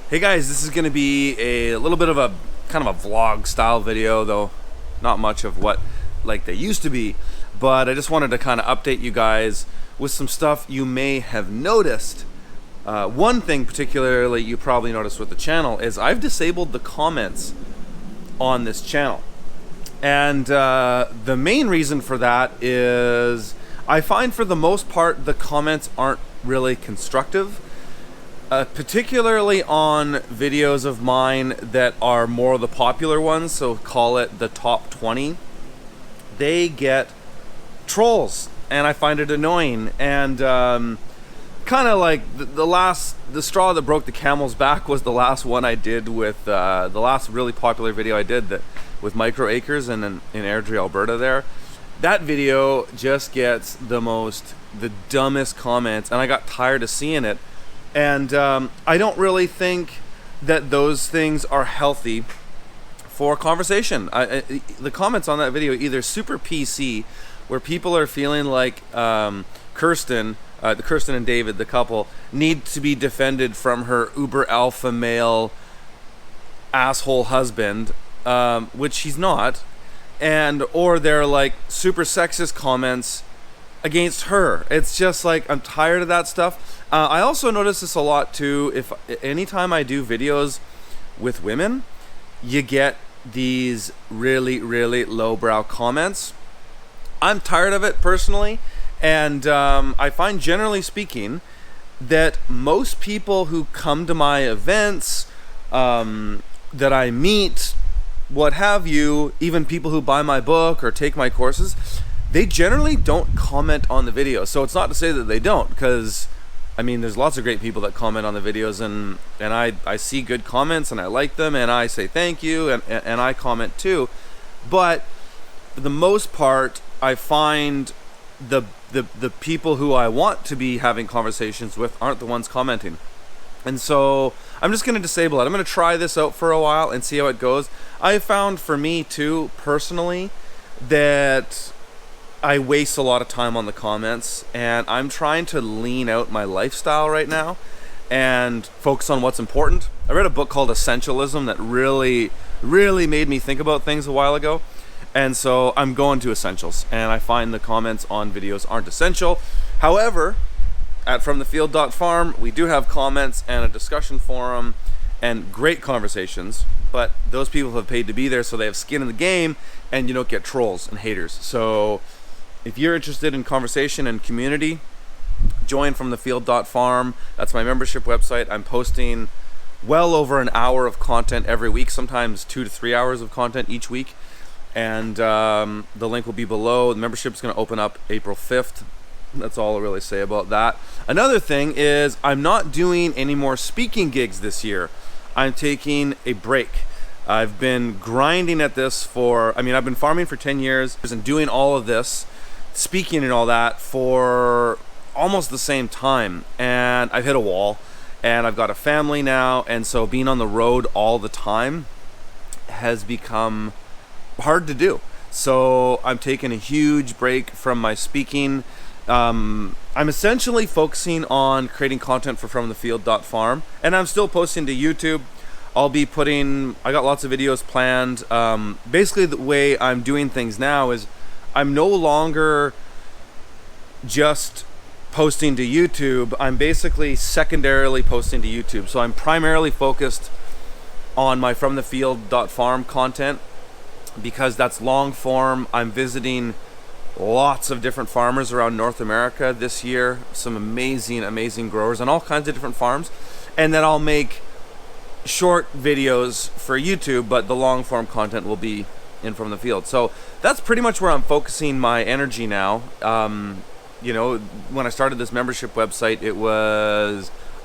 Hey guys, this is going to be a little bit of a kind of a vlog style video, though not much of what like they used to be, but I just wanted to kind of update you guys with some stuff you may have noticed. One thing particularly you probably noticed with the channel is I've disabled the comments on this channel. And the main reason for that is I find for the most part the comments aren't really constructive. Particularly on videos of mine that are more of the popular ones, so call it the top 20, they get trolls, and I find it annoying. And kind of like the straw that broke the camel's back was the last one I did with the last really popular video I did that with Micro Acres in Airdrie, Alberta. There, that video just gets the dumbest comments, and I got tired of seeing it. And I don't really think that those things are healthy for conversation. The comments on that video either super PC, where people are feeling like Kirsten and David, the couple, need to be defended from her uber alpha male asshole husband, which he's not, or they're like super sexist comments against her. It's just like, I'm tired of that stuff. I also notice this a lot too. If anytime I do videos with women, you get these really, really lowbrow comments. I'm tired of it personally, and I find, generally speaking, that most people who come to my events, that I meet, what have you, even people who buy my book or take my courses, they generally don't comment on the video. So it's not to say that they don't, because I mean, there's lots of great people that comment on the videos, and I see good comments and I like them, and I say thank you, and I comment too. But for the most part, I find the people who I want to be having conversations with aren't the ones commenting. And so I'm just going to disable it. I'm going to try this out for a while and see how it goes. I found for me too, personally, that I waste a lot of time on the comments, and I'm trying to lean out my lifestyle right now and focus on what's important. I read a book called Essentialism that really, really made me think about things a while ago, and so I'm going to essentials, and I find the comments on videos aren't essential. However, at FromTheField.farm, we do have comments and a discussion forum and great conversations, but those people have paid to be there, so they have skin in the game, and you don't get trolls and haters. So if you're interested in conversation and community, join FromTheField.farm. That's my membership website. I'm posting well over an hour of content every week, sometimes 2 to 3 hours of content each week. And the link will be below. The membership is going to open up April 5th. That's all I'll really say about that. Another thing is I'm not doing any more speaking gigs this year. I'm taking a break. I've been grinding at this I've been farming for 10 years and doing all of this, speaking and all that, for almost the same time, and I've hit a wall, and I've got a family now, and so being on the road all the time has become hard to do. So I'm taking a huge break from my speaking. I'm essentially focusing on creating content for FromTheField.farm, and I'm still posting to YouTube. I got lots of videos planned. Basically the way I'm doing things now is I'm no longer just posting to YouTube. I'm basically secondarily posting to YouTube. So I'm primarily focused on my FromTheField.farm content, because that's long form. I'm visiting lots of different farmers around North America this year, some amazing growers on all kinds of different farms, and then I'll make short videos for YouTube, but the long form content will be in From the Field. So that's pretty much where I'm focusing my energy now. When I started this membership website, I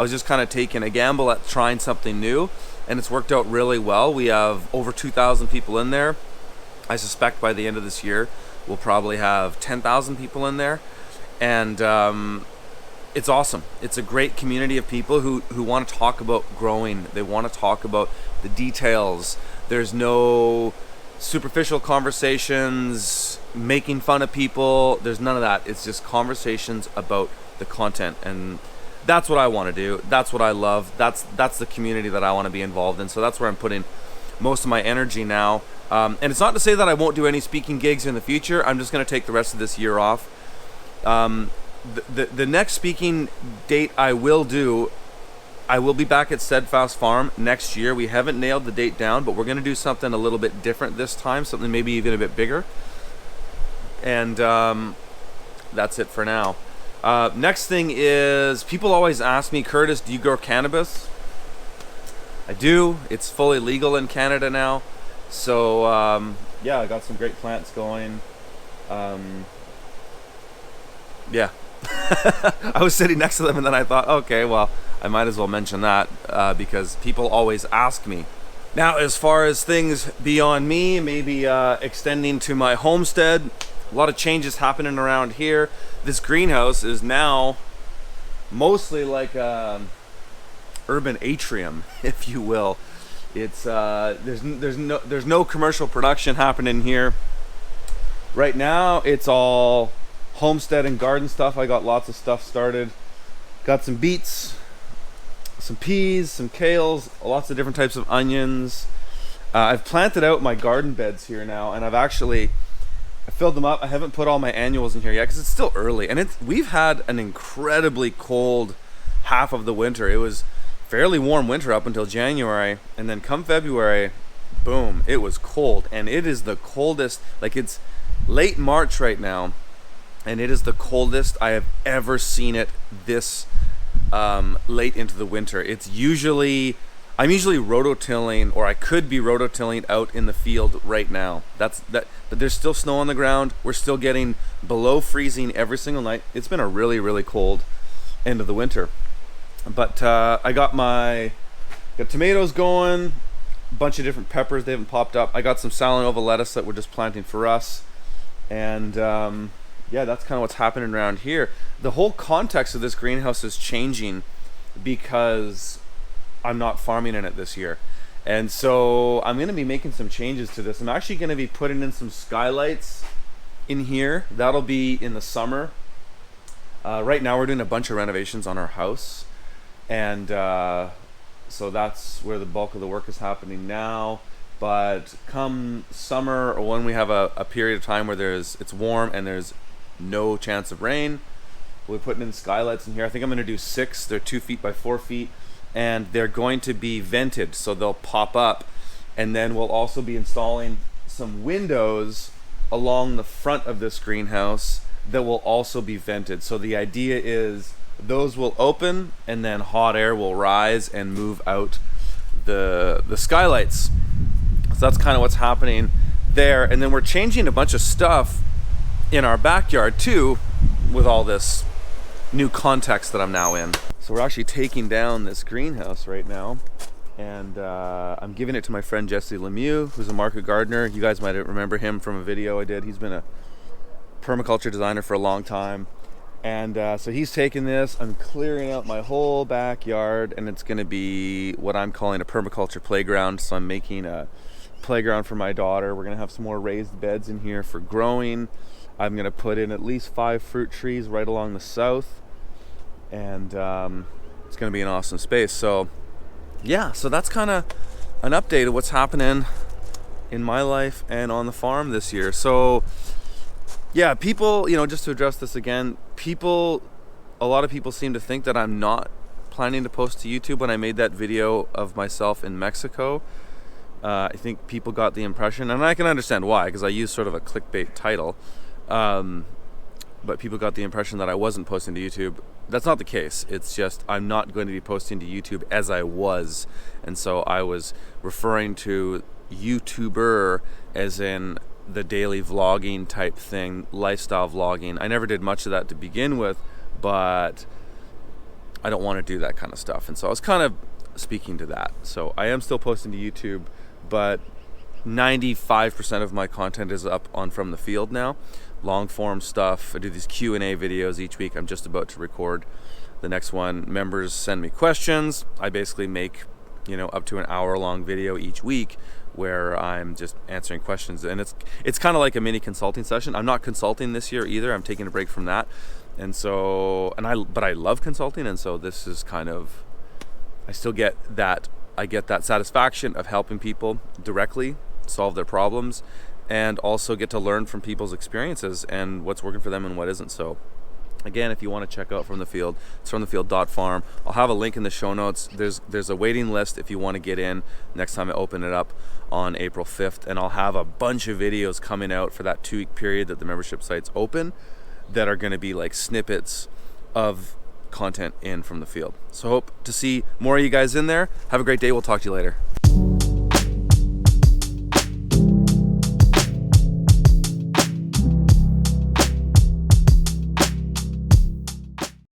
was just kind of taking a gamble at trying something new, and it's worked out really well. We have over 2,000 people in there. I suspect by the end of this year we'll probably have 10,000 people in there, and it's awesome. It's a great community of people who want to talk about growing. They want to talk about the details. There's no superficial conversations, making fun of people. There's none of that. It's just conversations about the content, and that's what I want to do. That's what I love. That's the community that I want to be involved in. So that's where I'm putting most of my energy now. And it's not to say that I won't do any speaking gigs in the future. I'm just going to take the rest of this year off. The next speaking date I will be back at Steadfast Farm next year. We haven't nailed the date down, but we're going to do something a little bit different this time, something maybe even a bit bigger. And that's it for now. Next thing is, people always ask me, Curtis, do you grow cannabis? I do. It's fully legal in Canada now. So, yeah, I got some great plants going. Yeah. I was sitting next to them and then I thought, okay, well, I might as well mention that because people always ask me. Now, as far as things beyond me, maybe extending to my homestead, a lot of changes happening around here. This greenhouse is now mostly like a urban atrium, if you will. It's there's no commercial production happening here. Right now, it's all homestead and garden stuff. I got lots of stuff started. Got some beets, some peas, some kales, lots of different types of onions. I've planted out my garden beds here now, and I filled them up. I haven't put all my annuals in here yet because it's still early, and we've had an incredibly cold half of the winter. It was fairly warm winter up until January, and then come February, boom, it was cold, and it is the coldest. Like, it's late March right now, and it is the coldest I have ever seen it this late into the winter. I'm usually rototilling, or I could be rototilling out in the field right now. But there's still snow on the ground. We're still getting below freezing every single night. It's been a really, really cold end of the winter. But I got tomatoes going, a bunch of different peppers. They haven't popped up. I got some Salanova lettuce that we're just planting for us. And yeah, that's kind of what's happening around here. The whole context of this greenhouse is changing because I'm not farming in it this year. And so I'm going to be making some changes to this. I'm actually going to be putting in some skylights in here. That'll be in the summer. Right now we're doing a bunch of renovations on our house. And so that's where the bulk of the work is happening now. But come summer, or when we have a period of time where it's warm and there's no chance of rain, we'll be putting in skylights in here. I think I'm going to do 6. They're 2 feet by 4 feet. And they're going to be vented, so they'll pop up. And then we'll also be installing some windows along the front of this greenhouse that will also be vented. So the idea is those will open, and then hot air will rise and move out the skylights. So that's kind of what's happening there. And then we're changing a bunch of stuff in our backyard too, with all this new context that I'm now in. So we're actually taking down this greenhouse right now, and I'm giving it to my friend Jesse Lemieux, who's a market gardener. You guys might remember him from a video I did. He's been a permaculture designer for a long time. And so he's taking this. I'm clearing out my whole backyard, and it's going to be what I'm calling a permaculture playground. So I'm making a playground for my daughter. We're going to have some more raised beds in here for growing. I'm going to put in at least 5 fruit trees right along the south, and it's going to be an awesome space. So yeah, so that's kind of an update of what's happening in my life and on the farm this year. So yeah, people, just to address this again, a lot of people seem to think that I'm not planning to post to YouTube. When I made that video of myself in Mexico, I think people got the impression, and I can understand why, because I used sort of a clickbait title, but people got the impression that I wasn't posting to YouTube. That's not the case. It's just I'm not going to be posting to YouTube as I was, and so I was referring to YouTuber as in the daily vlogging type thing, lifestyle vlogging. I never did much of that to begin with, but I don't want to do that kind of stuff. And so I was kind of speaking to that. So I am still posting to YouTube, but 95% of my content is up on From the Field now. Long form stuff. I do these Q&A videos each week. I'm just about to record the next one. Members send me questions. I basically make up to an hour-long video each week where I'm just answering questions. And it's kind of like a mini consulting session. I'm not consulting this year either. I'm taking a break from that. And so, but I love consulting, and so this is kind of, I get that satisfaction of helping people directly solve their problems, and also get to learn from people's experiences and what's working for them and what isn't. So again, if you want to check out From the Field, it's fromthefield.farm. I'll have a link in the show notes. There's a waiting list if you want to get in next time I open it up on April 5th, and I'll have a bunch of videos coming out for that 2-week period that the membership site's open that are going to be like snippets of content in From the Field. So hope to see more of you guys in there. Have a great day. We'll talk to you later.